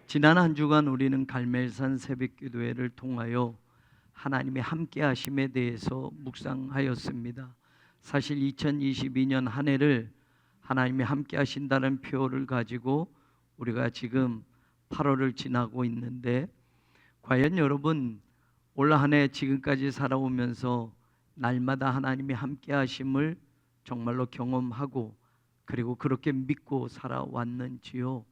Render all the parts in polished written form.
지난 한 주간 우리는 갈멜산 새벽기도회를 통하여 하나님의 함께하심에 대해서 묵상하였습니다. 사실 2022년 한 해를 하나님이 함께하신다는 표를 가지고 우리가 지금 8월을 지나고 있는데, 과연 여러분 올 한 해 지금까지 살아오면서 날마다 하나님이 함께하심을 정말로 경험하고 그리고 그렇게 믿고 살아왔는지요?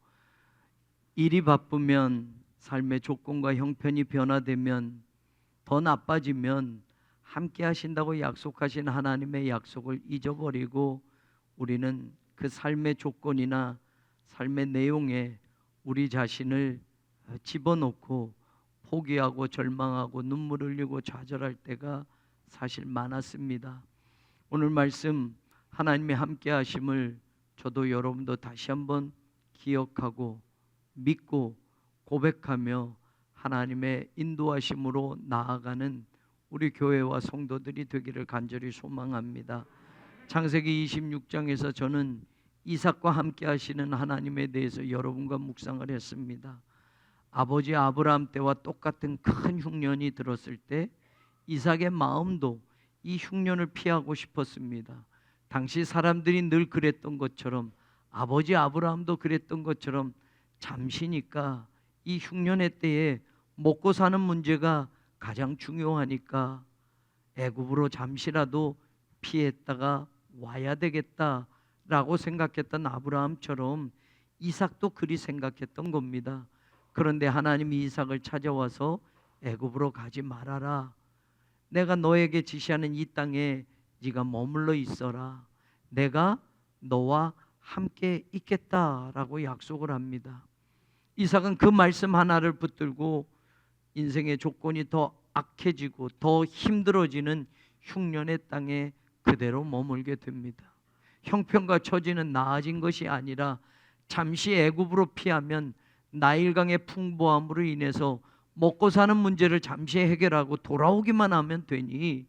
일이 바쁘면, 삶의 조건과 형편이 변화되면, 더 나빠지면 함께 하신다고 약속하신 하나님의 약속을 잊어버리고 우리는 그 삶의 조건이나 삶의 내용에 우리 자신을 집어넣고 포기하고 절망하고 눈물 흘리고 좌절할 때가 사실 많았습니다. 오늘 말씀 하나님의 함께 하심을 저도 여러분도 다시 한번 기억하고 믿고 고백하며 하나님의 인도하심으로 나아가는 우리 교회와 성도들이 되기를 간절히 소망합니다. 창세기 26장에서 저는 이삭과 함께 하시는 하나님에 대해서 여러분과 묵상을 했습니다. 아버지 아브라함 때와 똑같은 큰 흉년이 들었을 때 이삭의 마음도 이 흉년을 피하고 싶었습니다. 당시 사람들이 늘 그랬던 것처럼, 아버지 아브라함도 그랬던 것처럼 잠시니까, 이 흉년의 때에 먹고 사는 문제가 가장 중요하니까 애굽으로 잠시라도 피했다가 와야 되겠다라고 생각했던 아브라함처럼 이삭도 그리 생각했던 겁니다. 그런데 하나님이 이삭을 찾아와서 애굽으로 가지 말아라. 내가 너에게 지시하는 이 땅에 네가 머물러 있어라. 내가 너와 함께 있겠다라고 약속을 합니다. 이삭은 그 말씀 하나를 붙들고 인생의 조건이 더 악해지고 더 힘들어지는 흉년의 땅에 그대로 머물게 됩니다. 형편과 처지는 나아진 것이 아니라 잠시 애굽으로 피하면 나일강의 풍부함으로 인해서 먹고 사는 문제를 잠시 해결하고 돌아오기만 하면 되니,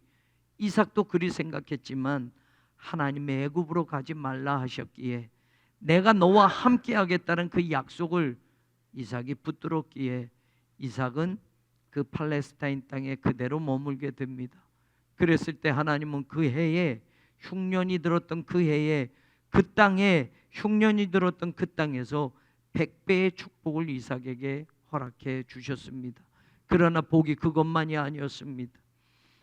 이삭도 그리 생각했지만 하나님의 애굽으로 가지 말라 하셨기에, 내가 너와 함께 하겠다는 그 약속을 이삭이 붙들었기에 이삭은 그 팔레스타인 땅에 그대로 머물게 됩니다. 그랬을 때 하나님은 그 해에, 흉년이 들었던 그 해에, 그 땅에 흉년이 들었던 그 땅에서 100배의 축복을 이삭에게 허락해 주셨습니다. 그러나 복이 그것만이 아니었습니다.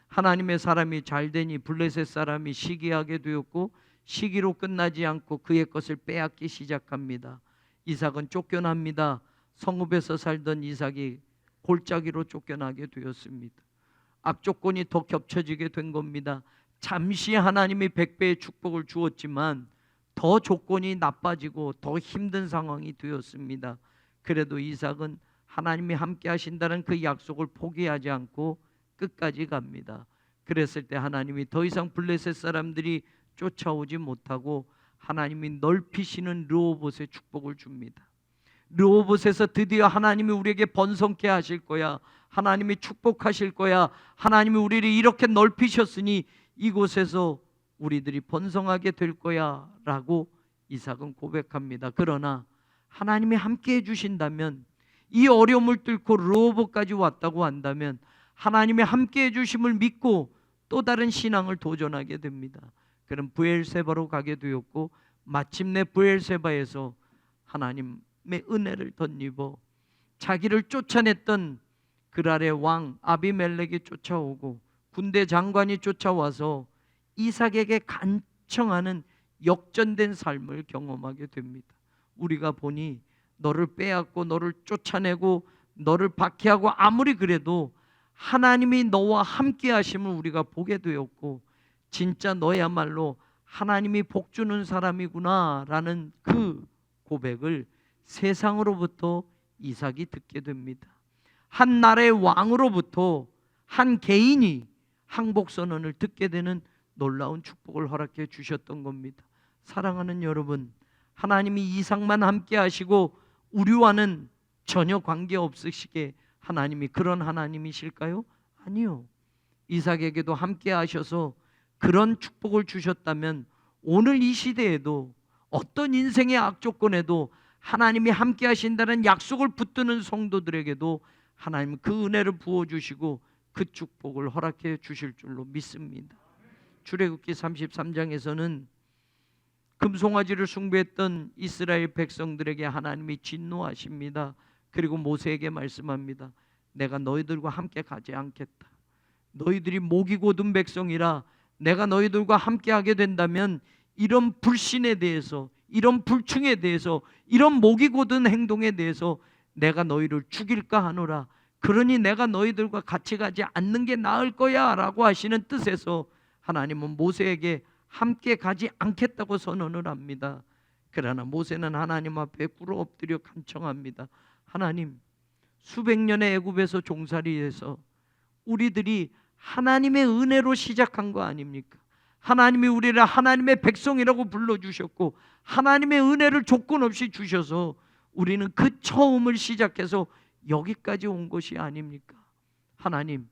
하나님의 사람이 잘되니 블레셋 사람이 시기하게 되었고, 시기로 끝나지 않고 그의 것을 빼앗기 시작합니다. 이삭은 쫓겨납니다. 성읍에서 살던 이삭이 골짜기로 쫓겨나게 되었습니다. 악조건이 더 겹쳐지게 된 겁니다. 잠시 하나님이 100배의 축복을 주었지만 더 조건이 나빠지고 더 힘든 상황이 되었습니다. 그래도 이삭은 하나님이 함께 하신다는 그 약속을 포기하지 않고 끝까지 갑니다. 그랬을 때 하나님이 더 이상 블레셋 사람들이 쫓아오지 못하고 하나님이 넓히시는 르호봇의 축복을 줍니다. 르호봇에서 드디어 하나님이 우리에게 번성케 하실 거야, 하나님이 축복하실 거야, 하나님이 우리를 이렇게 넓히셨으니 이곳에서 우리들이 번성하게 될 거야 라고 이삭은 고백합니다. 그러나 하나님이 함께 해주신다면, 이 어려움을 뚫고 르호봇까지 왔다고 한다면 하나님이 함께 해주심을 믿고 또 다른 신앙을 도전하게 됩니다. 그럼 브엘세바로 가게 되었고, 마침내 브엘세바에서 하나님의 은혜를 덧입어 자기를 쫓아냈던 그랄의 왕 아비멜렉이 쫓아오고 군대 장관이 쫓아와서 이삭에게 간청하는 역전된 삶을 경험하게 됩니다. 우리가 보니 너를 빼앗고 너를 쫓아내고 너를 박해하고 아무리 그래도 하나님이 너와 함께 하심을 우리가 보게 되었고, 진짜 너야말로 하나님이 복 주는 사람이구나 라는 그 고백을 세상으로부터 이삭이 듣게 됩니다. 한 나라의 왕으로부터 한 개인이 항복 선언을 듣게 되는 놀라운 축복을 허락해 주셨던 겁니다. 사랑하는 여러분, 하나님이 이삭만 함께 하시고 우리와는 전혀 관계 없으시게 하나님이 그런 하나님이실까요? 아니요. 이삭에게도 함께 하셔서 그런 축복을 주셨다면 오늘 이 시대에도 어떤 인생의 악조건에도 하나님이 함께 하신다는 약속을 붙드는 성도들에게도 하나님 그 은혜를 부어주시고 그 축복을 허락해 주실 줄로 믿습니다. 출애굽기 33장에서는 금송아지를 숭배했던 이스라엘 백성들에게 하나님이 진노하십니다. 그리고 모세에게 말씀합니다. 내가 너희들과 함께 가지 않겠다. 너희들이 목이 곧은 백성이라 내가 너희들과 함께 하게 된다면 이런 불신에 대해서, 이런 불충에 대해서, 이런 목이 곧은 행동에 대해서 내가 너희를 죽일까 하노라. 그러니 내가 너희들과 같이 가지 않는 게 나을 거야 라고 하시는 뜻에서 하나님은 모세에게 함께 가지 않겠다고 선언을 합니다. 그러나 모세는 하나님 앞에 꿇어 엎드려 간청합니다. 하나님, 수백 년의 애굽에서 종살이해서 우리들이 하나님의 은혜로 시작한 거 아닙니까? 하나님이 우리를 하나님의 백성이라고 불러주셨고 하나님의 은혜를 조건 없이 주셔서 우리는 그 처음을 시작해서 여기까지 온 것이 아닙니까? 하나님,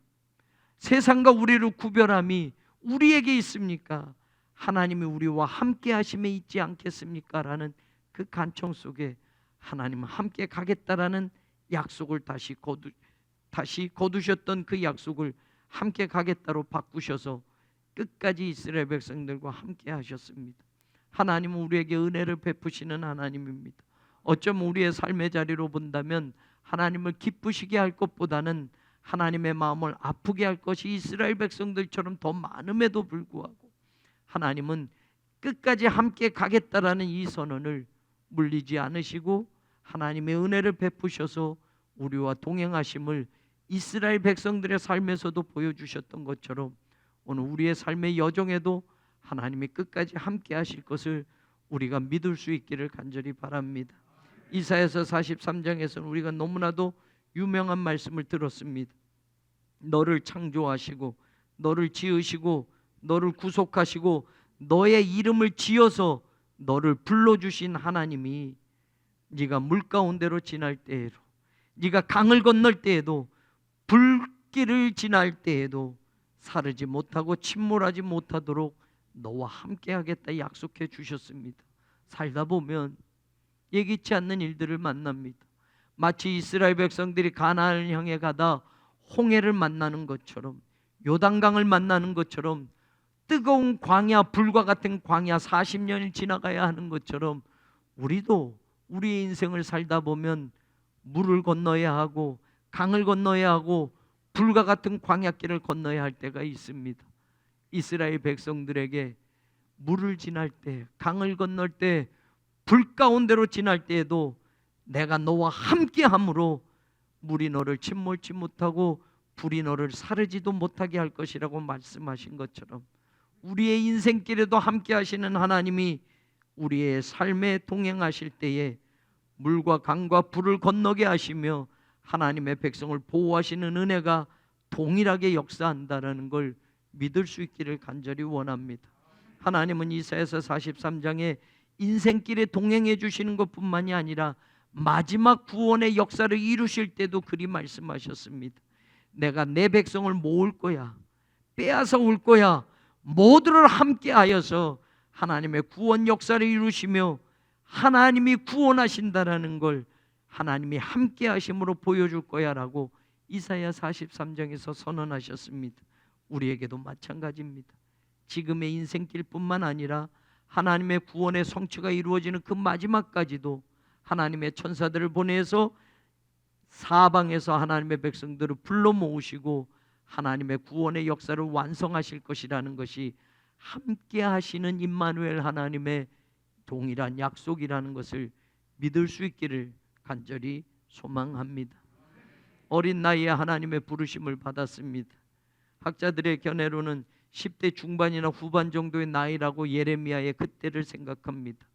세상과 우리를 구별함이 우리에게 있습니까? 하나님이 우리와 함께 하심에 있지 않겠습니까? 라는 그 간청 속에 하나님은 함께 가겠다라는 약속을 다시 거두셨던 그 약속을 함께 가겠다로 바꾸셔서 끝까지 이스라엘 백성들과 함께 하셨습니다. 하나님은 우리에게 은혜를 베푸시는 하나님입니다. 어쩌면 우리의 삶의 자리로 본다면 하나님을 기쁘시게 할 것보다는 하나님의 마음을 아프게 할 것이 이스라엘 백성들처럼 더 많음에도 불구하고 하나님은 끝까지 함께 가겠다라는 이 선언을 물리지 않으시고 하나님의 은혜를 베푸셔서 우리와 동행하심을 이스라엘 백성들의 삶에서도 보여주셨던 것처럼 오늘 우리의 삶의 여정에도 하나님이 끝까지 함께 하실 것을 우리가 믿을 수 있기를 간절히 바랍니다. 이사야서 43장에서는 우리가 너무나도 유명한 말씀을 들었습니다. 너를 창조하시고 너를 지으시고 너를 구속하시고 너의 이름을 지어서 너를 불러주신 하나님이 네가 물 가운데로 지날 때에도, 네가 강을 건널 때에도, 불길을 지날 때에도 사르지 못하고 침몰하지 못하도록 너와 함께 하겠다 약속해 주셨습니다. 살다 보면 예기치 않는 일들을 만납니다. 마치 이스라엘 백성들이 가나안을 향해 가다 홍해를 만나는 것처럼, 요단강을 만나는 것처럼, 뜨거운 광야, 불과 같은 광야 40년을 지나가야 하는 것처럼 우리도 우리의 인생을 살다 보면 물을 건너야 하고 강을 건너야 하고 불과 같은 광야길을 건너야 할 때가 있습니다. 이스라엘 백성들에게 물을 지날 때, 강을 건널 때, 불 가운데로 지날 때에도 내가 너와 함께 함으로 물이 너를 침몰치 못하고 불이 너를 사르지도 못하게 할 것이라고 말씀하신 것처럼 우리의 인생길에도 함께 하시는 하나님이 우리의 삶에 동행하실 때에 물과 강과 불을 건너게 하시며 하나님의 백성을 보호하시는 은혜가 동일하게 역사한다는 걸 믿을 수 있기를 간절히 원합니다. 하나님은 이사야서 43장에 인생길에 동행해 주시는 것뿐만이 아니라 마지막 구원의 역사를 이루실 때도 그리 말씀하셨습니다. 내가 내 백성을 모을 거야, 빼앗아 올 거야, 모두를 함께 하여서 하나님의 구원 역사를 이루시며 하나님이 구원하신다라는 걸 하나님이 함께 하심으로 보여줄 거야 라고 이사야 43장에서 선언하셨습니다. 우리에게도 마찬가지입니다. 지금의 인생길뿐만 아니라 하나님의 구원의 성취가 이루어지는 그 마지막까지도 하나님의 천사들을 보내서 사방에서 하나님의 백성들을 불러 모으시고 하나님의 구원의 역사를 완성하실 것이라는 것이 함께 하시는 임마누엘 하나님의 동일한 약속이라는 것을 믿을 수 있기를 간절히 소망합니다. 어린 나이에 하나님의 부르심을 받았습니다. 학자들의 견해로는 10대 중반이나 후반 정도의 나이라고 예레미야의 그때를 생각합니다.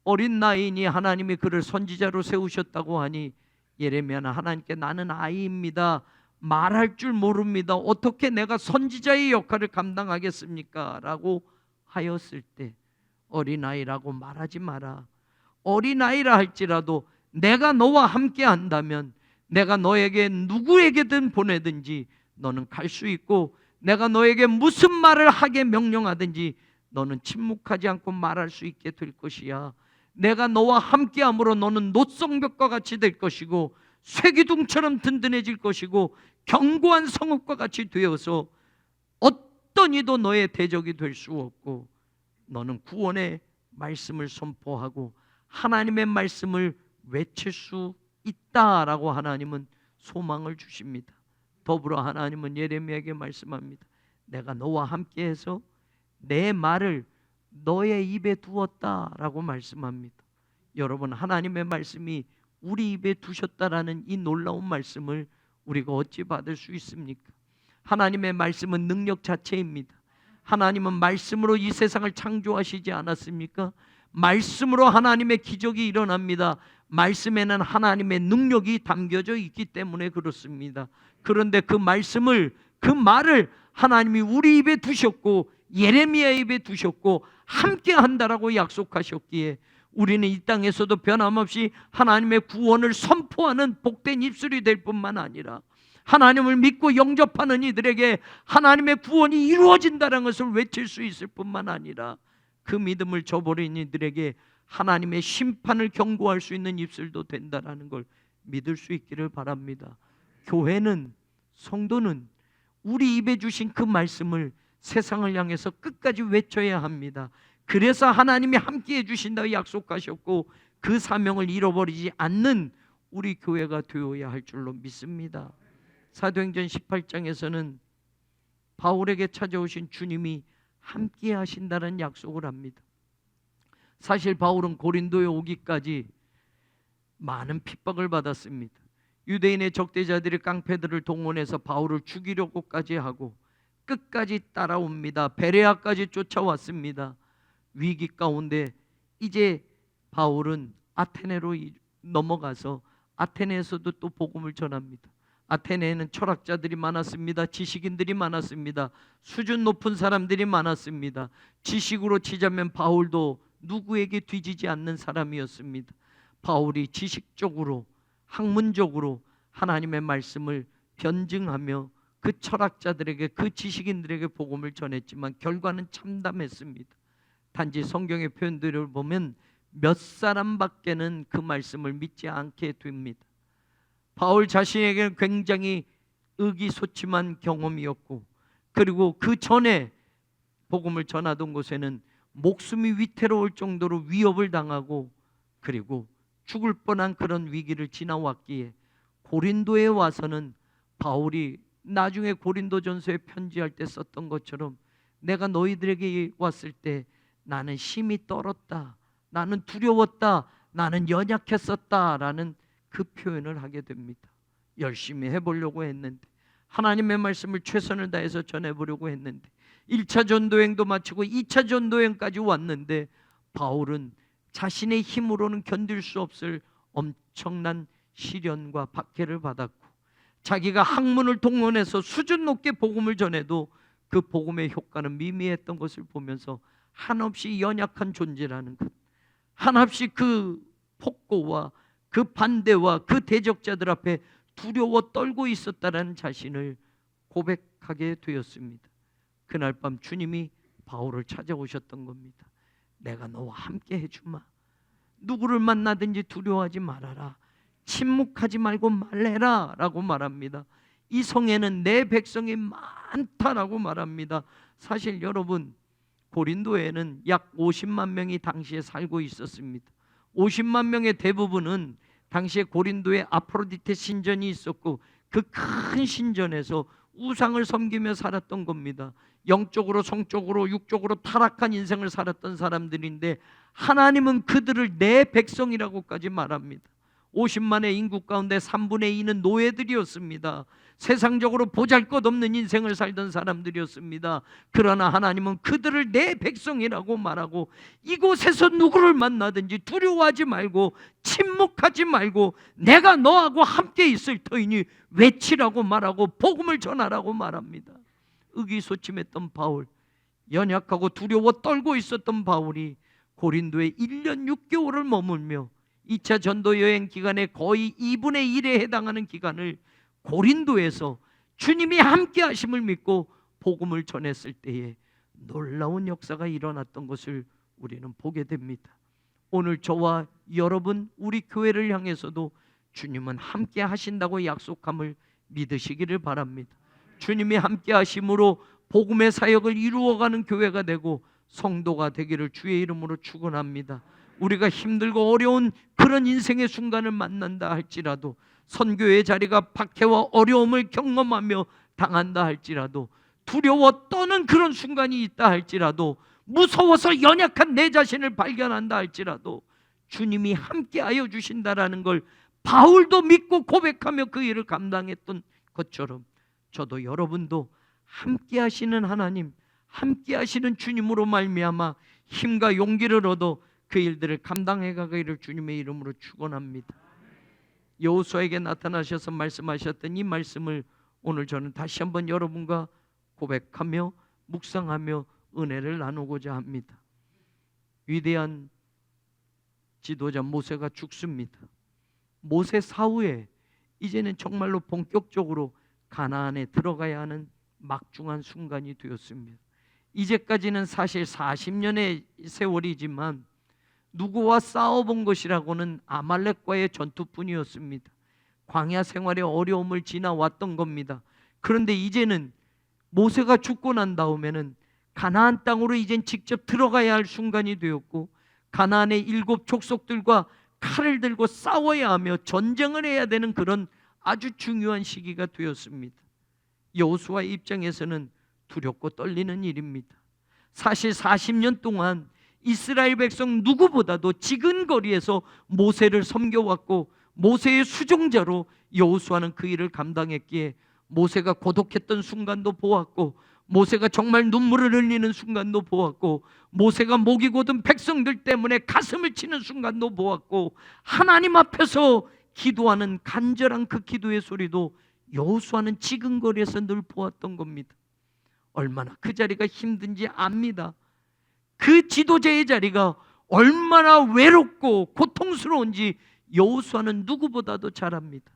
어린 나이니 하나님이 그를 선지자로 세우셨다고 하니 예레미야는 하나님께 나는 아이입니다. 말할 줄 모릅니다. 어떻게 내가 선지자의 역할을 감당하겠습니까? 라고 하였을 때 어린아이라고 말하지 마라. 어린아이라 할지라도 내가 너와 함께 한다면 내가 너에게 누구에게든 보내든지 너는 갈 수 있고 내가 너에게 무슨 말을 하게 명령하든지 너는 침묵하지 않고 말할 수 있게 될 것이야. 내가 너와 함께함으로 너는 노성벽과 같이 될 것이고 쇠기둥처럼 든든해질 것이고 견고한 성읍과 같이 되어서 어떤 이도 너의 대적이 될 수 없고 너는 구원의 말씀을 선포하고 하나님의 말씀을 외칠 수 있다라고 하나님은 소망을 주십니다. 더불어 하나님은 예레미야에게 말씀합니다. 내가 너와 함께해서 내 말을 너의 입에 두었다라고 말씀합니다. 여러분, 하나님의 말씀이 우리 입에 두셨다라는 이 놀라운 말씀을 우리가 어찌 받을 수 있습니까? 하나님의 말씀은 능력 자체입니다. 하나님은 말씀으로 이 세상을 창조하시지 않았습니까? 말씀으로 하나님의 기적이 일어납니다. 말씀에는 하나님의 능력이 담겨져 있기 때문에 그렇습니다. 그런데 그 말씀을, 그 말을 하나님이 우리 입에 두셨고 예레미야 입에 두셨고 함께 한다라고 약속하셨기에 우리는 이 땅에서도 변함없이 하나님의 구원을 선포하는 복된 입술이 될 뿐만 아니라 하나님을 믿고 영접하는 이들에게 하나님의 구원이 이루어진다는 것을 외칠 수 있을 뿐만 아니라 그 믿음을 저버린 이들에게 하나님의 심판을 경고할 수 있는 입술도 된다는 걸 믿을 수 있기를 바랍니다. 교회는, 성도는 우리 입에 주신 그 말씀을 세상을 향해서 끝까지 외쳐야 합니다. 그래서 하나님이 함께해 주신다고 약속하셨고 그 사명을 잃어버리지 않는 우리 교회가 되어야 할 줄로 믿습니다. 사도행전 18장에서는 바울에게 찾아오신 주님이 함께 하신다는 약속을 합니다. 사실 바울은 고린도에 오기까지 많은 핍박을 받았습니다. 유대인의 적대자들이 깡패들을 동원해서 바울을 죽이려고까지 하고 끝까지 따라옵니다. 베레아까지 쫓아왔습니다. 위기 가운데 이제 바울은 아테네로 넘어가서 아테네에서도 또 복음을 전합니다. 아테네에는 철학자들이 많았습니다. 지식인들이 많았습니다. 수준 높은 사람들이 많았습니다. 지식으로 치자면 바울도 누구에게 뒤지지 않는 사람이었습니다. 바울이 지식적으로, 학문적으로 하나님의 말씀을 변증하며 그 철학자들에게, 그 지식인들에게 복음을 전했지만 결과는 참담했습니다. 단지 성경의 표현들을 보면 몇 사람밖에는 그 말씀을 믿지 않게 됩니다. 바울 자신에게는 굉장히 의기소침한 경험이었고, 그리고 그 전에 복음을 전하던 곳에는 목숨이 위태로울 정도로 위협을 당하고 그리고 죽을 뻔한 그런 위기를 지나왔기에 고린도에 와서는 바울이 나중에 고린도전서에 편지할 때 썼던 것처럼 내가 너희들에게 왔을 때 나는 심히 떨었다, 나는 두려웠다, 나는 연약했었다라는 그 표현을 하게 됩니다. 열심히 해보려고 했는데, 하나님의 말씀을 최선을 다해서 전해보려고 했는데 1차 전도여행도 마치고 2차 전도여행까지 왔는데 바울은 자신의 힘으로는 견딜 수 없을 엄청난 시련과 박해를 받았고, 자기가 학문을 동원해서 수준 높게 복음을 전해도 그 복음의 효과는 미미했던 것을 보면서 한없이 연약한 존재라는 것, 한없이 그 폭고와 그 반대와 그 대적자들 앞에 두려워 떨고 있었다라는 자신을 고백하게 되었습니다. 그날 밤 주님이 바울을 찾아오셨던 겁니다. 내가 너와 함께 해주마. 누구를 만나든지 두려워하지 말아라. 침묵하지 말고 말해라 라고 말합니다. 이 성에는 내 백성이 많다라고 말합니다. 사실 여러분, 고린도에는 약 50만 명이 당시에 살고 있었습니다. 50만 명의 대부분은 당시에 고린도에 아프로디테 신전이 있었고 그 큰 신전에서 우상을 섬기며 살았던 겁니다. 영적으로, 성적으로, 육적으로 타락한 인생을 살았던 사람들인데 하나님은 그들을 내 백성이라고까지 말합니다. 50만의 인구 가운데 3분의 2는 노예들이었습니다. 세상적으로 보잘것없는 인생을 살던 사람들이었습니다. 그러나 하나님은 그들을 내 백성이라고 말하고 이곳에서 누구를 만나든지 두려워하지 말고 침묵하지 말고 내가 너하고 함께 있을 터이니 외치라고 말하고 복음을 전하라고 말합니다. 의기소침했던 바울, 연약하고 두려워 떨고 있었던 바울이 고린도에 1년 6개월을 머물며 2차 전도 여행 기간에 거의 2분의 1에 해당하는 기간을 고린도에서 주님이 함께 하심을 믿고 복음을 전했을 때에 놀라운 역사가 일어났던 것을 우리는 보게 됩니다. 오늘 저와 여러분 우리 교회를 향해서도 주님은 함께 하신다고 약속함을 믿으시기를 바랍니다. 주님이 함께 하심으로 복음의 사역을 이루어가는 교회가 되고 성도가 되기를 주의 이름으로 축원합니다. 우리가 힘들고 어려운 그런 인생의 순간을 만난다 할지라도, 선교의 자리가 박해와 어려움을 경험하며 당한다 할지라도, 두려워 떠는 그런 순간이 있다 할지라도, 무서워서 연약한 내 자신을 발견한다 할지라도 주님이 함께하여 주신다라는 걸 바울도 믿고 고백하며 그 일을 감당했던 것처럼 저도 여러분도 함께하시는 하나님, 함께하시는 주님으로 말미암아 힘과 용기를 얻어 그 일들을 감당해 가기를 주님의 이름으로 축원합니다. 여호수아에게 나타나셔서 말씀하셨던 이 말씀을 오늘 저는 다시 한번 여러분과 고백하며 묵상하며 은혜를 나누고자 합니다. 위대한 지도자 모세가 죽습니다. 모세 사후에 이제는 정말로 본격적으로 가나안에 들어가야 하는 막중한 순간이 되었습니다. 이제까지는 사실 40년의 세월이지만 누구와 싸워본 것이라고는 아말렉과의 전투뿐이었습니다. 광야 생활의 어려움을 지나왔던 겁니다. 그런데 이제는 모세가 죽고 난 다음에는 가나안 땅으로 이젠 직접 들어가야 할 순간이 되었고, 가나안의 7 족속들과 칼을 들고 싸워야 하며 전쟁을 해야 되는 그런 아주 중요한 시기가 되었습니다. 여호수아의 입장에서는 두렵고 떨리는 일입니다. 사실 40년 동안 이스라엘 백성 누구보다도 지근거리에서 모세를 섬겨왔고 모세의 수종자로 여호수아는 그 일을 감당했기에 모세가 고독했던 순간도 보았고, 모세가 정말 눈물을 흘리는 순간도 보았고, 모세가 목이 곧은 백성들 때문에 가슴을 치는 순간도 보았고, 하나님 앞에서 기도하는 간절한 그 기도의 소리도 여호수아는 지근거리에서 늘 보았던 겁니다. 얼마나 그 자리가 힘든지 압니다. 그 지도자의 자리가 얼마나 외롭고 고통스러운지 여호수아는 누구보다도 잘 압니다.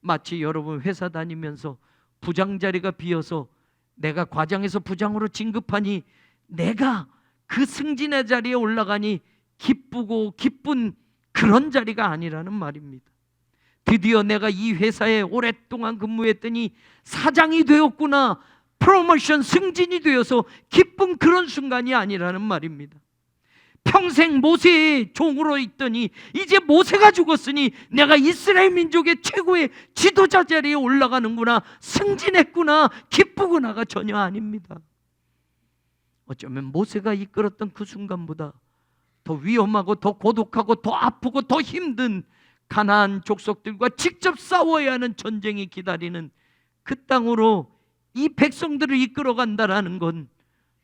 마치 여러분 회사 다니면서 부장 자리가 비어서 내가 과장에서 부장으로 진급하니 내가 그 승진의 자리에 올라가니 기쁘고 기쁜 그런 자리가 아니라는 말입니다. 드디어 내가 이 회사에 오랫동안 근무했더니 사장이 되었구나, 프로모션 승진이 되어서 기쁜 그런 순간이 아니라는 말입니다. 평생 모세의 종으로 있더니 이제 모세가 죽었으니 내가 이스라엘 민족의 최고의 지도자 자리에 올라가는구나, 승진했구나, 기쁘구나가 전혀 아닙니다. 어쩌면 모세가 이끌었던 그 순간보다 더 위험하고 더 고독하고 더 아프고 더 힘든 가나안 족속들과 직접 싸워야 하는 전쟁이 기다리는 그 땅으로 이 백성들을 이끌어간다라는 건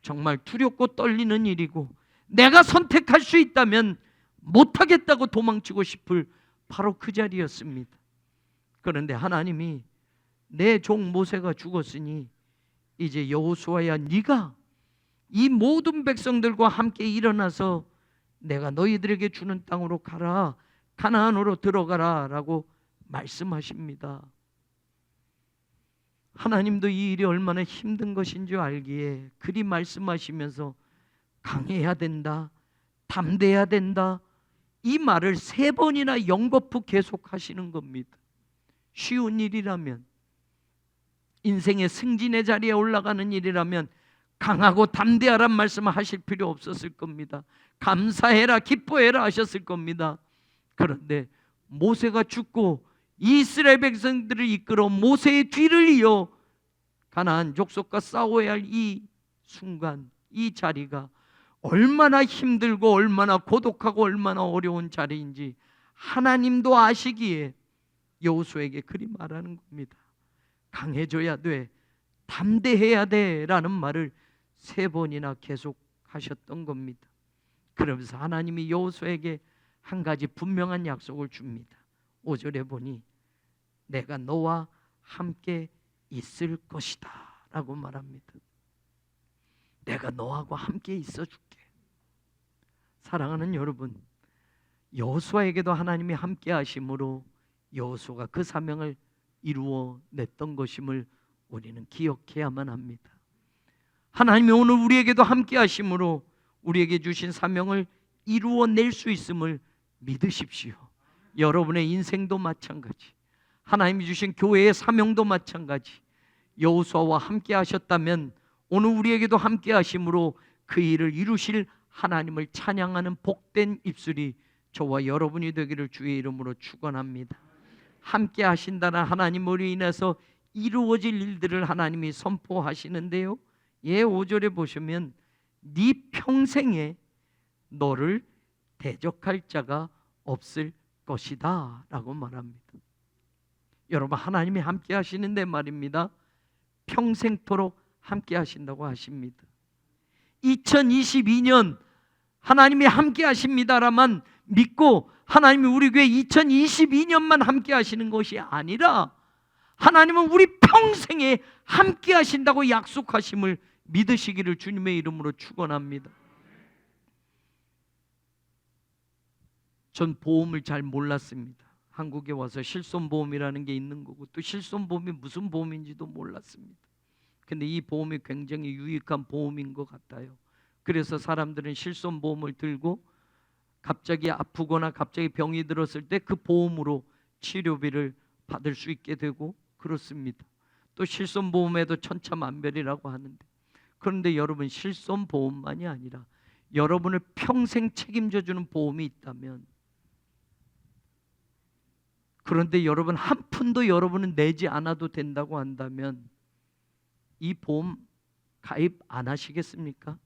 정말 두렵고 떨리는 일이고, 내가 선택할 수 있다면 못하겠다고 도망치고 싶을 바로 그 자리였습니다. 그런데 하나님이 내 종 모세가 죽었으니 이제 여호수아야, 네가 이 모든 백성들과 함께 일어나서 내가 너희들에게 주는 땅으로 가라, 가나안으로 들어가라 라고 말씀하십니다. 하나님도 이 일이 얼마나 힘든 것인 줄 알기에 그리 말씀하시면서 강해야 된다, 담대해야 된다, 이 말을 3번이나 연거푸 계속하시는 겁니다. 쉬운 일이라면, 인생의 승진의 자리에 올라가는 일이라면 강하고 담대하란 말씀을 하실 필요 없었을 겁니다. 감사해라, 기뻐해라 하셨을 겁니다. 그런데 모세가 죽고 이스라엘 백성들을 이끌어 모세의 뒤를 이어 가나안 족속과 싸워야 할 이 순간, 이 자리가 얼마나 힘들고 얼마나 고독하고 얼마나 어려운 자리인지 하나님도 아시기에 여호수아에게 그리 말하는 겁니다. 강해져야 돼, 담대해야 돼 라는 말을 3번이나 계속 하셨던 겁니다. 그러면서 하나님이 여호수아에게 한 가지 분명한 약속을 줍니다. 5절에 보니 내가 너와 함께 있을 것이다 라고 말합니다. 내가 너하고 함께 있어 줄게. 사랑하는 여러분, 여호수아에게도 하나님이 함께 하심으로 여호수아가 그 사명을 이루어냈던 것임을 우리는 기억해야만 합니다. 하나님이 오늘 우리에게도 함께 하심으로 우리에게 주신 사명을 이루어낼 수 있음을 믿으십시오. 여러분의 인생도 마찬가지, 하나님이 주신 교회의 사명도 마찬가지. 여호수아와 함께 하셨다면 오늘 우리에게도 함께 하심으로 그 일을 이루실 하나님을 찬양하는 복된 입술이 저와 여러분이 되기를 주의 이름으로 축원합니다. 함께 하신다는 하나님으로 인해서 이루어질 일들을 하나님이 선포하시는데요, 5절에 보시면 네 평생에 너를 대적할 자가 없을 것이다 라고 말합니다. 여러분, 하나님이 함께 하시는데 말입니다, 평생토록 함께 하신다고 하십니다. 2022년 하나님이 함께 하십니다라만 믿고 하나님이 우리 교회 2022년만 함께 하시는 것이 아니라 하나님은 우리 평생에 함께 하신다고 약속하심을 믿으시기를 주님의 이름으로 축원합니다. 전 보험을 잘 몰랐습니다. 한국에 와서 실손보험이라는 게 있는 거고 또 실손보험이 무슨 보험인지도 몰랐습니다. 근데 이 보험이 굉장히 유익한 보험인 것 같아요. 그래서 사람들은 실손보험을 들고 갑자기 아프거나 갑자기 병이 들었을 때 그 보험으로 치료비를 받을 수 있게 되고 그렇습니다. 또 실손보험에도 천차만별이라고 하는데, 그런데 여러분, 실손보험만이 아니라 여러분을 평생 책임져 주는 보험이 있다면, 그런데 여러분 한 푼도 여러분은 내지 않아도 된다고 한다면 이 보험 가입 안 하시겠습니까?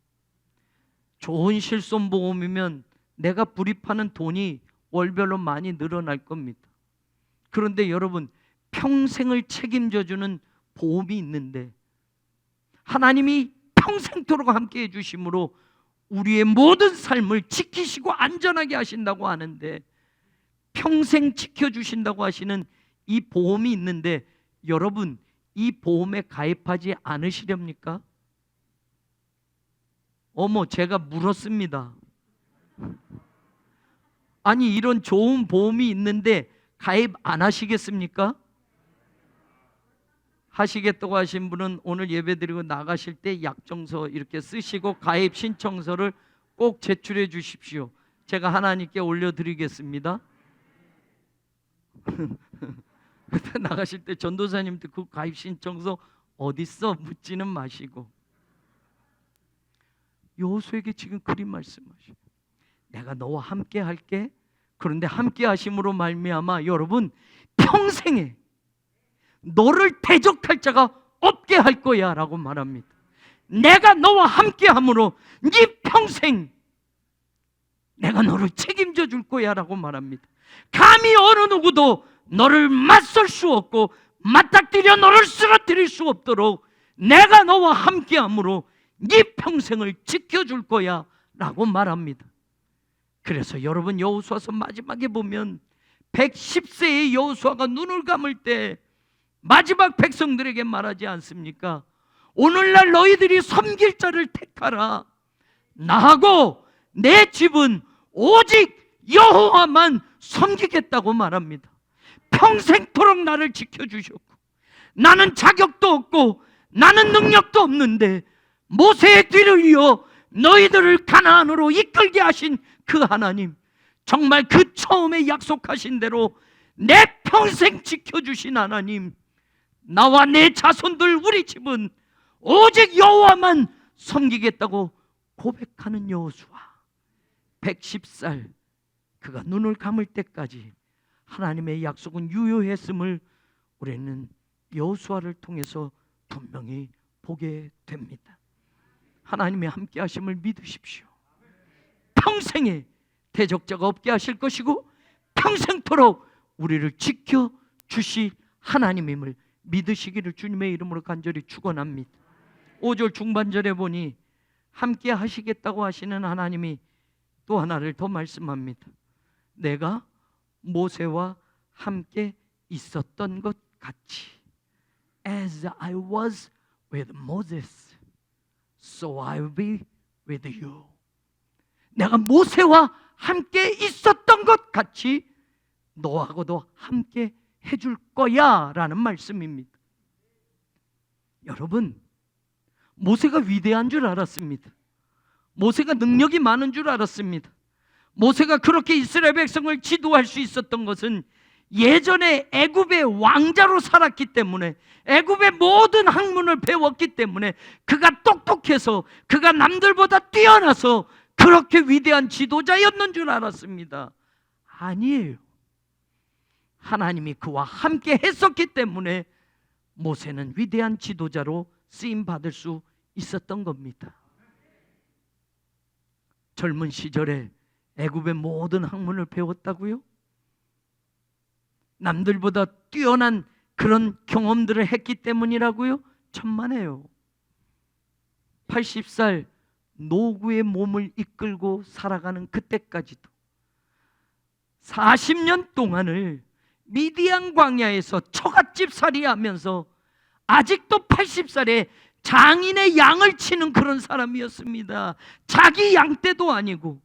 좋은 실손보험이면 내가 불입하는 돈이 월별로 많이 늘어날 겁니다. 그런데 여러분, 평생을 책임져 주는 보험이 있는데 하나님이 평생토록 함께 해주심으로 우리의 모든 삶을 지키시고 안전하게 하신다고 하는데, 평생 지켜주신다고 하시는 이 보험이 있는데 여러분, 이 보험에 가입하지 않으시렵니까? 제가 물었습니다. 아니, 이런 좋은 보험이 있는데 가입 안 하시겠습니까? 하시겠다고 하신 분은 오늘 예배드리고 나가실 때 약정서 이렇게 쓰시고 가입 신청서를 꼭 제출해 주십시오. 제가 하나님께 올려드리겠습니다. 그때 나가실 때 전도사님들 그 가입 신청서 어딨어? 묻지는 마시고, 여호수아에게 지금 그리 말씀하시고, 내가 너와 함께 할게. 그런데 함께 하심으로 말미암아 여러분, 평생에 너를 대적할 자가 없게 할 거야 라고 말합니다. 내가 너와 함께 함으로 네 평생 내가 너를 책임져 줄 거야 라고 말합니다. 감히 어느 누구도 너를 맞설 수 없고 맞닥뜨려 너를 쓰러뜨릴 수 없도록 내가 너와 함께 함으로 네 평생을 지켜줄 거야 라고 말합니다. 그래서 여러분, 여호수아서 마지막에 보면 110세의 여호수아가 눈을 감을 때 마지막 백성들에게 말하지 않습니까? 오늘날 너희들이 섬길 자를 택하라. 나하고 내 집은 오직 여호와만 섬기겠다고 말합니다. 평생토록 나를 지켜주셨고 나는 자격도 없고 나는 능력도 없는데 모세의 뒤를 이어 너희들을 가나안으로 이끌게 하신 그 하나님, 정말 그 처음에 약속하신 대로 내 평생 지켜주신 하나님, 나와 내 자손들 우리 집은 오직 여호와만 섬기겠다고 고백하는 여호수아. 110살 그가 눈을 감을 때까지 하나님의 약속은 유효했음을 우리는 여호수아를 통해서 분명히 보게 됩니다. 하나님의 함께 하심을 믿으십시오. 평생에 대적자가 없게 하실 것이고 평생토록 우리를 지켜주실 하나님임을 믿으시기를 주님의 이름으로 간절히 축원합니다. 5절 중반절에 보니 함께 하시겠다고 하시는 하나님이 또 하나를 더 말씀합니다. 내가 모세와 함께 있었던 것 같이, As I was with Moses, so I will be with you. 내가 모세와 함께 있었던 것 같이 너하고도 함께 해줄 거야 라는 말씀입니다. 여러분, 모세가 위대한 줄 알았습니다. 모세가 능력이 많은 줄 알았습니다. 모세가 그렇게 이스라엘 백성을 지도할 수 있었던 것은 예전에 애굽의 왕자로 살았기 때문에, 애굽의 모든 학문을 배웠기 때문에, 그가 똑똑해서, 그가 남들보다 뛰어나서 그렇게 위대한 지도자였는 줄 알았습니다. 아니에요. 하나님이 그와 함께 했었기 때문에 모세는 위대한 지도자로 쓰임 받을 수 있었던 겁니다. 젊은 시절에 애굽의 모든 학문을 배웠다고요? 남들보다 뛰어난 그런 경험들을 했기 때문이라고요? 천만에요. 80살 노구의 몸을 이끌고 살아가는 그때까지도 40년 동안을 미디안 광야에서 처갓집 살이하면서 아직도 80살에 장인의 양을 치는 그런 사람이었습니다. 자기 양 떼도 아니고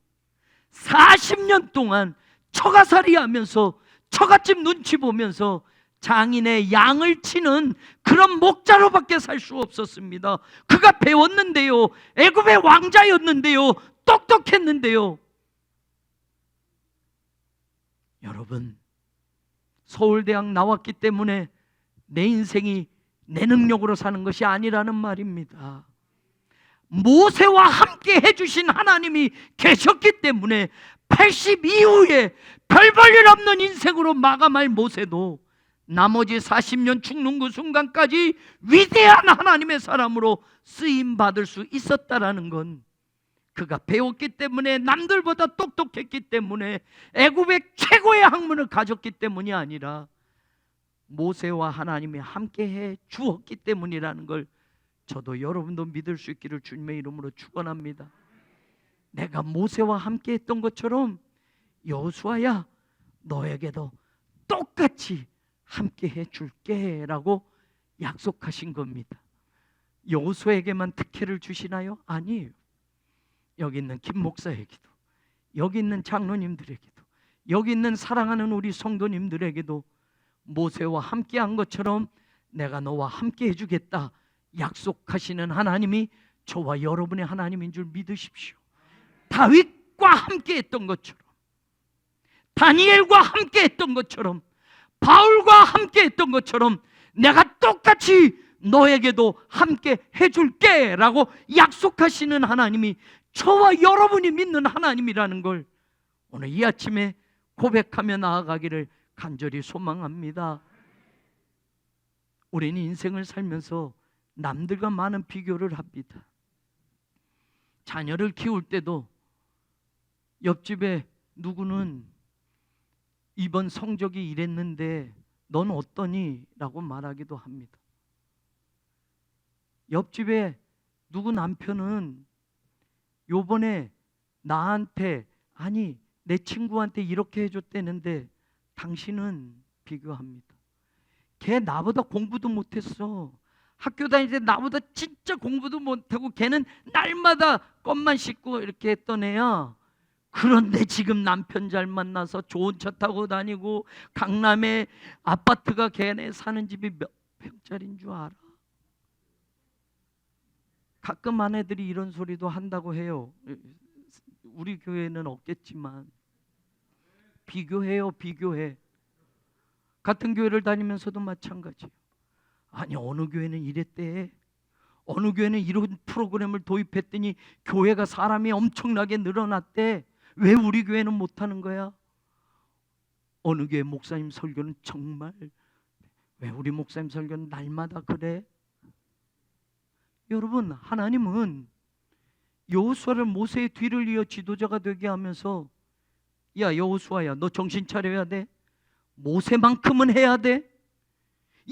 40년 동안 처가살이 하면서 처갓집 눈치 보면서 장인의 양을 치는 그런 목자로밖에 살 수 없었습니다. 그가 배웠는데요, 애굽의 왕자였는데요, 똑똑했는데요. 여러분, 서울대학 나왔기 때문에 내 인생이 내 능력으로 사는 것이 아니라는 말입니다. 모세와 함께 해주신 하나님이 계셨기 때문에 80 이후에 별 볼 일 없는 인생으로 마감할 모세도 나머지 40년 죽는 그 순간까지 위대한 하나님의 사람으로 쓰임받을 수 있었다라는 건, 그가 배웠기 때문에, 남들보다 똑똑했기 때문에, 애굽의 최고의 학문을 가졌기 때문이 아니라 모세와 하나님이 함께해 주었기 때문이라는 걸 저도 여러분도 믿을 수 있기를 주님의 이름으로 축원합니다. 내가 모세와 함께 했던 것처럼 여호수아야, 너에게도 똑같이 함께 해줄게 라고 약속하신 겁니다. 여호수아에게만 특혜를 주시나요? 아니에요. 여기 있는 김 목사에게도, 여기 있는 장로님들에게도, 여기 있는 사랑하는 우리 성도님들에게도 모세와 함께한 것처럼 내가 너와 함께 해주겠다 약속하시는 하나님이 저와 여러분의 하나님인 줄 믿으십시오. 다윗과 함께 했던 것처럼, 다니엘과 함께 했던 것처럼, 바울과 함께 했던 것처럼 내가 똑같이 너에게도 함께 해줄게 라고 약속하시는 하나님이 저와 여러분이 믿는 하나님이라는 걸 오늘 이 아침에 고백하며 나아가기를 간절히 소망합니다. 우리는 인생을 살면서 남들과 많은 비교를 합니다. 자녀를 키울 때도 옆집에 누구는 이번 성적이 이랬는데 넌 어떠니? 라고 말하기도 합니다. 옆집에 누구 남편은 요번에 나한테, 아니 내 친구한테 이렇게 해줬다는데 당신은 비교합니다. 걔 나보다 공부도 못했어. 학교 다닐 때 나보다 진짜 공부도 못하고 걔는 날마다 껌만 씻고 이렇게 했던 애야. 그런데 지금 남편 잘 만나서 좋은 차 타고 다니고 강남에 아파트가 걔네 사는 집이 몇 평짜리인 줄 알아? 가끔 아내들이 이런 소리도 한다고 해요. 우리 교회는 없겠지만 비교해요. 비교해. 같은 교회를 다니면서도 마찬가지예요. 아니 어느 교회는 이랬대, 어느 교회는 이런 프로그램을 도입했더니 교회가 사람이 엄청나게 늘어났대. 왜 우리 교회는 못하는 거야? 어느 교회 목사님 설교는 정말, 왜 우리 목사님 설교는 날마다 그래? 여러분, 하나님은 여호수아를 모세의 뒤를 이어 지도자가 되게 하면서, 야 여호수아야, 너 정신 차려야 돼. 모세만큼은 해야 돼.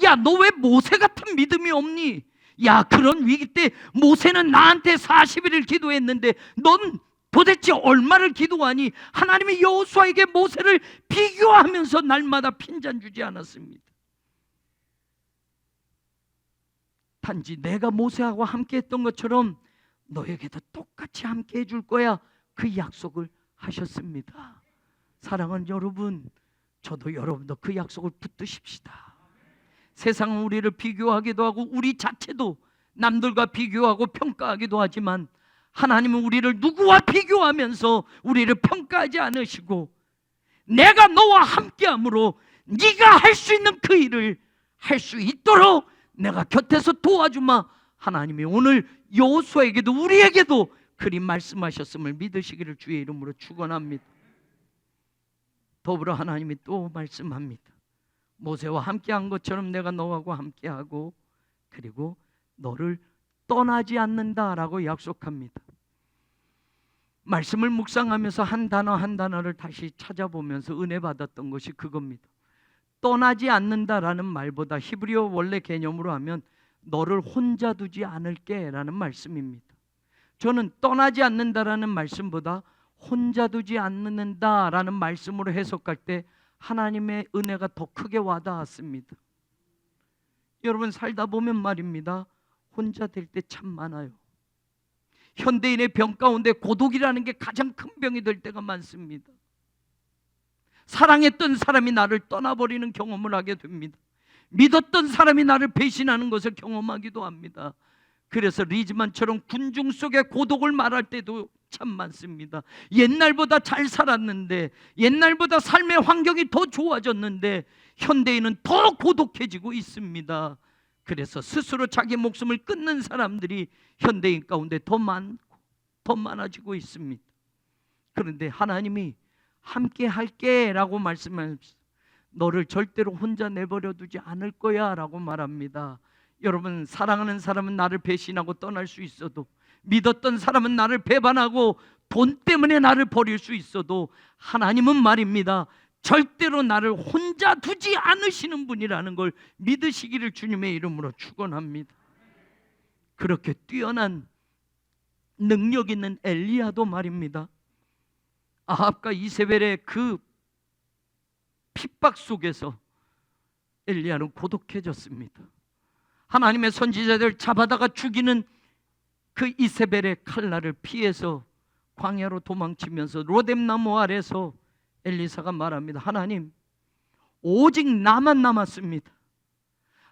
야 너 왜 모세 같은 믿음이 없니? 야 그런 위기 때 모세는 나한테 40일을 기도했는데 넌 도대체 얼마를 기도하니? 하나님이 여호수아에게 모세를 비교하면서 날마다 핀잔 주지 않았습니다. 단지 내가 모세하고 함께 했던 것처럼 너에게도 똑같이 함께 해줄 거야, 그 약속을 하셨습니다. 사랑하는 여러분, 저도 여러분도 그 약속을 붙드십시다. 세상은 우리를 비교하기도 하고 우리 자체도 남들과 비교하고 평가하기도 하지만 하나님은 우리를 누구와 비교하면서 우리를 평가하지 않으시고 내가 너와 함께함으로 네가 할 수 있는 그 일을 할 수 있도록 내가 곁에서 도와주마. 하나님이 오늘 여호수아에게도 우리에게도 그리 말씀하셨음을 믿으시기를 주의 이름으로 축원합니다. 더불어 하나님이 또 말씀합니다. 모세와 함께한 것처럼 내가 너하고 함께하고 그리고 너를 떠나지 않는다라고 약속합니다. 말씀을 묵상하면서 한 단어 한 단어를 다시 찾아보면서 은혜 받았던 것이 그겁니다. 떠나지 않는다라는 말보다 히브리어 원래 개념으로 하면 너를 혼자 두지 않을게 라는 말씀입니다. 저는 떠나지 않는다라는 말씀보다 혼자 두지 않는다라는 말씀으로 해석할 때 하나님의 은혜가 더 크게 와닿았습니다. 여러분 살다 보면 말입니다, 혼자 될 때 참 많아요. 현대인의 병 가운데 고독이라는 게 가장 큰 병이 될 때가 많습니다. 사랑했던 사람이 나를 떠나버리는 경험을 하게 됩니다. 믿었던 사람이 나를 배신하는 것을 경험하기도 합니다. 그래서 리즈만처럼 군중 속의 고독을 말할 때도 참 많습니다. 옛날보다 잘 살았는데, 옛날보다 삶의 환경이 더 좋아졌는데 현대인은 더 고독해지고 있습니다. 그래서 스스로 자기 목숨을 끊는 사람들이 현대인 가운데 더 많아지고 있습니다. 그런데 하나님이 함께 할게 라고 말씀하셨습니다. 너를 절대로 혼자 내버려 두지 않을 거야 라고 말합니다. 여러분, 사랑하는 사람은 나를 배신하고 떠날 수 있어도, 믿었던 사람은 나를 배반하고 돈 때문에 나를 버릴 수 있어도 하나님은 말입니다, 절대로 나를 혼자 두지 않으시는 분이라는 걸 믿으시기를 주님의 이름으로 축원합니다. 그렇게 뛰어난 능력 있는 엘리야도 말입니다, 아합과 이세벨의 그 핍박 속에서 엘리야는 고독해졌습니다. 하나님의 선지자들 잡아다가 죽이는 그 이세벨의 칼날을 피해서 광야로 도망치면서 로뎀나무 아래서 엘리사가 말합니다. 하나님, 오직 나만 남았습니다.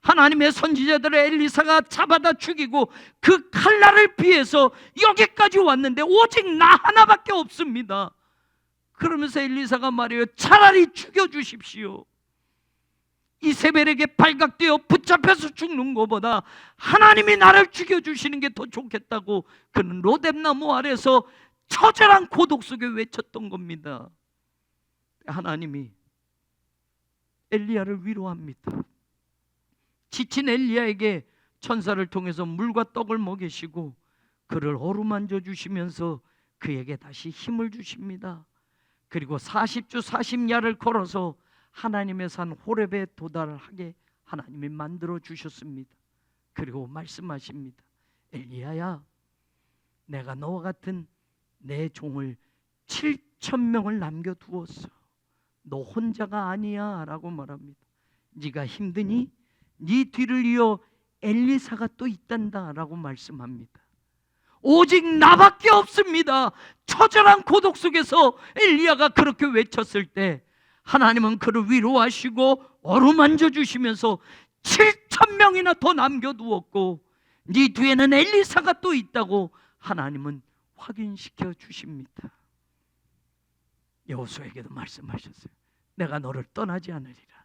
하나님의 선지자들을 엘리사가 잡아다 죽이고 그 칼날을 피해서 여기까지 왔는데 오직 나 하나밖에 없습니다. 그러면서 엘리사가 말해요. 차라리 죽여주십시오. 이세벨에게 발각되어 붙잡혀서 죽는 것보다 하나님이 나를 죽여주시는 게 더 좋겠다고 그는 로뎀나무 아래서 처절한 고독 속에 외쳤던 겁니다. 하나님이 엘리야를 위로합니다. 지친 엘리야에게 천사를 통해서 물과 떡을 먹이시고 그를 어루만져 주시면서 그에게 다시 힘을 주십니다. 그리고 40주 40야를 걸어서 하나님의 산 호렙에 도달하게 하나님이 만들어 주셨습니다. 그리고 말씀하십니다. 엘리야야, 내가 너와 같은 내 종을 7,000명을 남겨두었어. 너 혼자가 아니야 라고 말합니다. 네가 힘드니 네 뒤를 이어 엘리사가 또 있단다 라고 말씀합니다. 오직 나밖에 없습니다. 처절한 고독 속에서 엘리야가 그렇게 외쳤을 때 하나님은 그를 위로하시고 어루만져 주시면서 7,000명이나 더 남겨두었고 네 뒤에는 엘리사가 또 있다고 하나님은 확인시켜 주십니다. 여호수아에게도 말씀하셨어요. 내가 너를 떠나지 않으리라.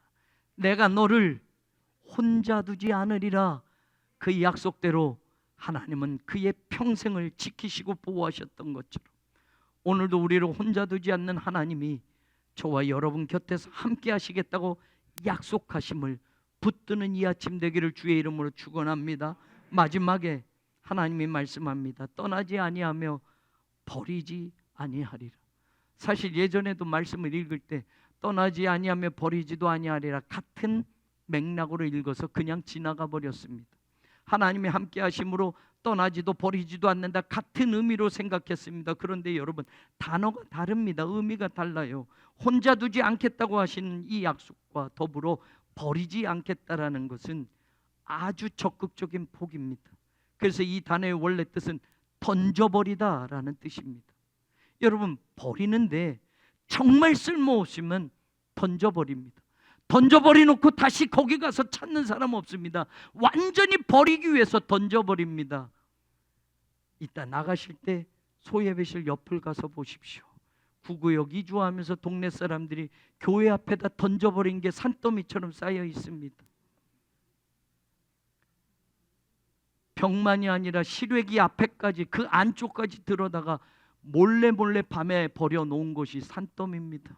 내가 너를 혼자 두지 않으리라. 그 약속대로 하나님은 그의 평생을 지키시고 보호하셨던 것처럼 오늘도 우리를 혼자 두지 않는 하나님이 저와 여러분 곁에서 함께 하시겠다고 약속하심을 붙드는 이 아침 되기를 주의 이름으로 축원합니다. 마지막에 하나님이 말씀합니다. 떠나지 아니하며 버리지 아니하리라. 사실 예전에도 말씀을 읽을 때 떠나지 아니하며 버리지도 아니하리라 같은 맥락으로 읽어서 그냥 지나가 버렸습니다. 하나님이 함께 하심으로 떠나지도 버리지도 않는다 같은 의미로 생각했습니다. 그런데 여러분, 단어가 다릅니다. 의미가 달라요. 혼자 두지 않겠다고 하시는 이 약속과 더불어 버리지 않겠다라는 것은 아주 적극적인 폭입니다. 그래서 이 단어의 원래 뜻은 던져버리다라는 뜻입니다. 여러분, 버리는데 정말 쓸모없으면 던져버립니다. 던져버리 놓고 다시 거기 가서 찾는 사람 없습니다. 완전히 버리기 위해서 던져버립니다. 이따 나가실 때 소예배실 옆을 가서 보십시오. 구구역 이주하면서 동네 사람들이 교회 앞에다 던져버린 게 산더미처럼 쌓여 있습니다. 벽만이 아니라 실외기 앞에까지 그 안쪽까지 들어다가 몰래 밤에 버려놓은 것이 산더미입니다.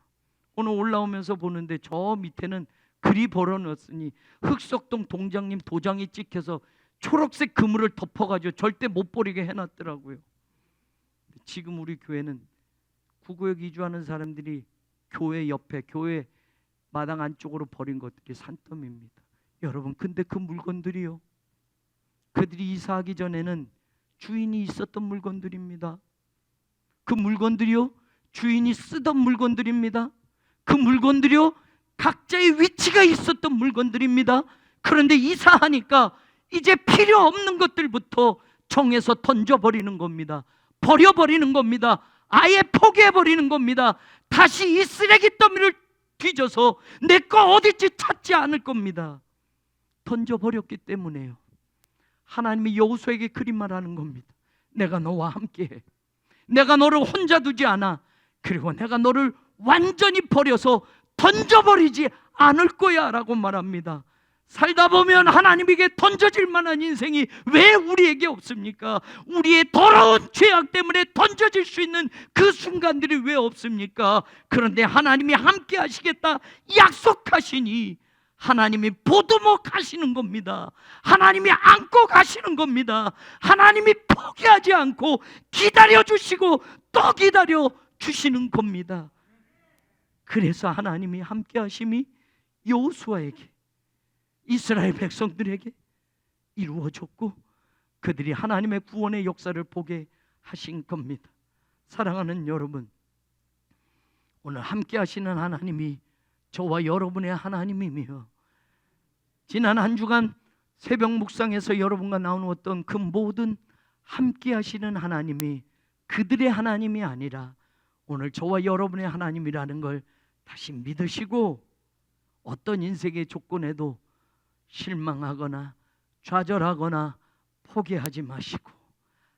오늘 올라오면서 보는데 저 밑에는 그리 벌어놨으니 흑석동 동장님 도장이 찍혀서 초록색 그물을 덮어가지고 절대 못 버리게 해놨더라고요. 지금 우리 교회는 구구역 이주하는 사람들이 교회 옆에 교회 마당 안쪽으로 버린 것들이 산더미입니다. 여러분, 근데 그 물건들이요, 그들이 이사하기 전에는 주인이 있었던 물건들입니다. 그 물건들이요, 주인이 쓰던 물건들입니다. 그 물건들이요, 각자의 위치가 있었던 물건들입니다. 그런데 이사하니까 이제 필요 없는 것들부터 정해서 던져버리는 겁니다. 버려버리는 겁니다. 아예 포기해버리는 겁니다. 다시 이 쓰레기 더미를 뒤져서 내 거 어딨지 찾지 않을 겁니다. 던져버렸기 때문에요. 하나님이 여호수아에게 그린 말하는 겁니다. 내가 너와 함께해. 내가 너를 혼자 두지 않아. 그리고 내가 너를 완전히 버려서 던져버리지 않을 거야 라고 말합니다. 살다 보면 하나님에게 던져질 만한 인생이 왜 우리에게 없습니까? 우리의 더러운 죄악 때문에 던져질 수 있는 그 순간들이 왜 없습니까? 그런데 하나님이 함께 하시겠다 약속하시니 하나님이 보듬어 가시는 겁니다. 하나님이 안고 가시는 겁니다. 하나님이 포기하지 않고 기다려 주시고 또 기다려 주시는 겁니다. 그래서 하나님이 함께 하심이 여호수아에게, 이스라엘 백성들에게 이루어졌고 그들이 하나님의 구원의 역사를 보게 하신 겁니다. 사랑하는 여러분, 오늘 함께 하시는 하나님이 저와 여러분의 하나님이며, 지난 한 주간 새벽 묵상에서 여러분과 나누었던 그 모든 함께 하시는 하나님이 그들의 하나님이 아니라 오늘 저와 여러분의 하나님이라는 걸 다시 믿으시고, 어떤 인생의 조건에도 실망하거나 좌절하거나 포기하지 마시고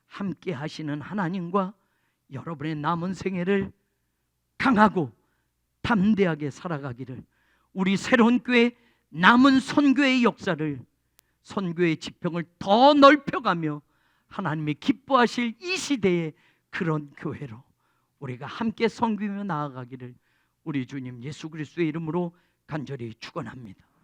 함께 하시는 하나님과 여러분의 남은 생애를 강하고 담대하게 살아가기를, 우리 새로운 교회 남은 선교의 역사를, 선교의 지평을 더 넓혀가며 하나님이 기뻐하실 이 시대의 그런 교회로 우리가 함께 섬기며 나아가기를 우리 주님 예수 그리스도의 이름으로 간절히 축원합니다.